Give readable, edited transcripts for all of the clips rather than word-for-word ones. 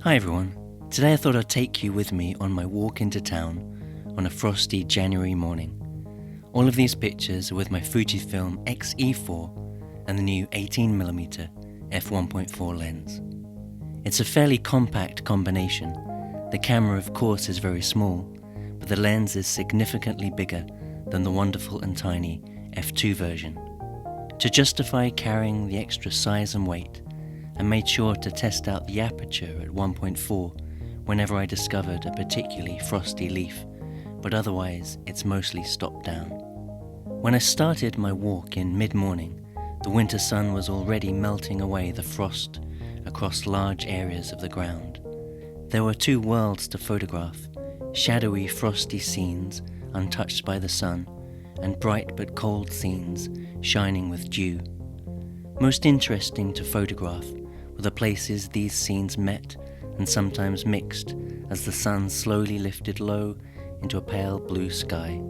Hi everyone, today I thought I'd take you with me on my walk into town on a frosty January morning. All of these pictures are with my Fujifilm X-E4 and the new 18mm f1.4 lens. It's a fairly compact combination. The camera of course is very small, but the lens is significantly bigger than the wonderful and tiny f2 version. To justify carrying the extra size and weight, I made sure to test out the aperture at 1.4 whenever I discovered a particularly frosty leaf, but otherwise it's mostly stopped down. When I started my walk in mid-morning, the winter sun was already melting away the frost across large areas of the ground. There were two worlds to photograph: shadowy frosty scenes untouched by the sun, and bright but cold scenes shining with dew. Most interesting to photograph were the places these scenes met and sometimes mixed as the sun slowly lifted low into a pale blue sky.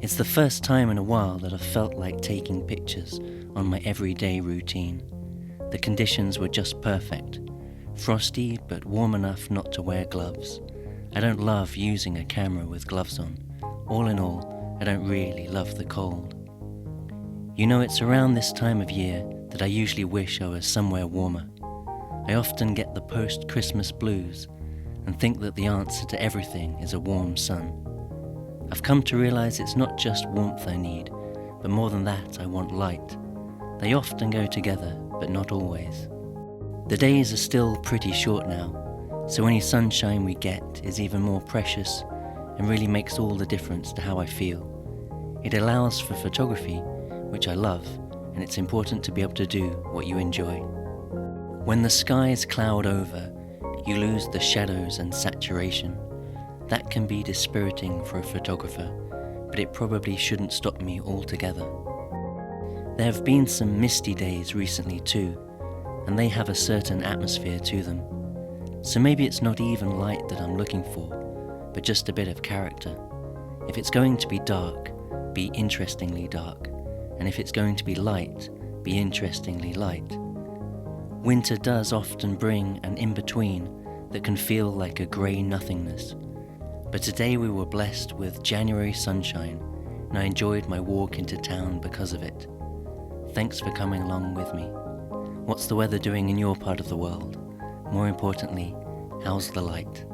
It's the first time in a while that I've felt like taking pictures on my everyday routine. The conditions were just perfect. Frosty, but warm enough not to wear gloves. I don't love using a camera with gloves on. All in all, I don't really love the cold. You know, it's around this time of year that I usually wish I was somewhere warmer. I often get the post-Christmas blues and think that the answer to everything is a warm sun. I've come to realize it's not just warmth I need, but more than that, I want light. They often go together, but not always. The days are still pretty short now, so any sunshine we get is even more precious and really makes all the difference to how I feel. It allows for photography, which I love, and it's important to be able to do what you enjoy. When the skies cloud over, you lose the shadows and saturation. That can be dispiriting for a photographer, but it probably shouldn't stop me altogether. There have been some misty days recently too, and they have a certain atmosphere to them. So maybe it's not even light that I'm looking for, but just a bit of character. If it's going to be dark, be interestingly dark, and if it's going to be light, be interestingly light. Winter does often bring an in-between that can feel like a grey nothingness. But today we were blessed with January sunshine, and I enjoyed my walk into town because of it. Thanks for coming along with me. What's the weather doing in your part of the world? More importantly, how's the light?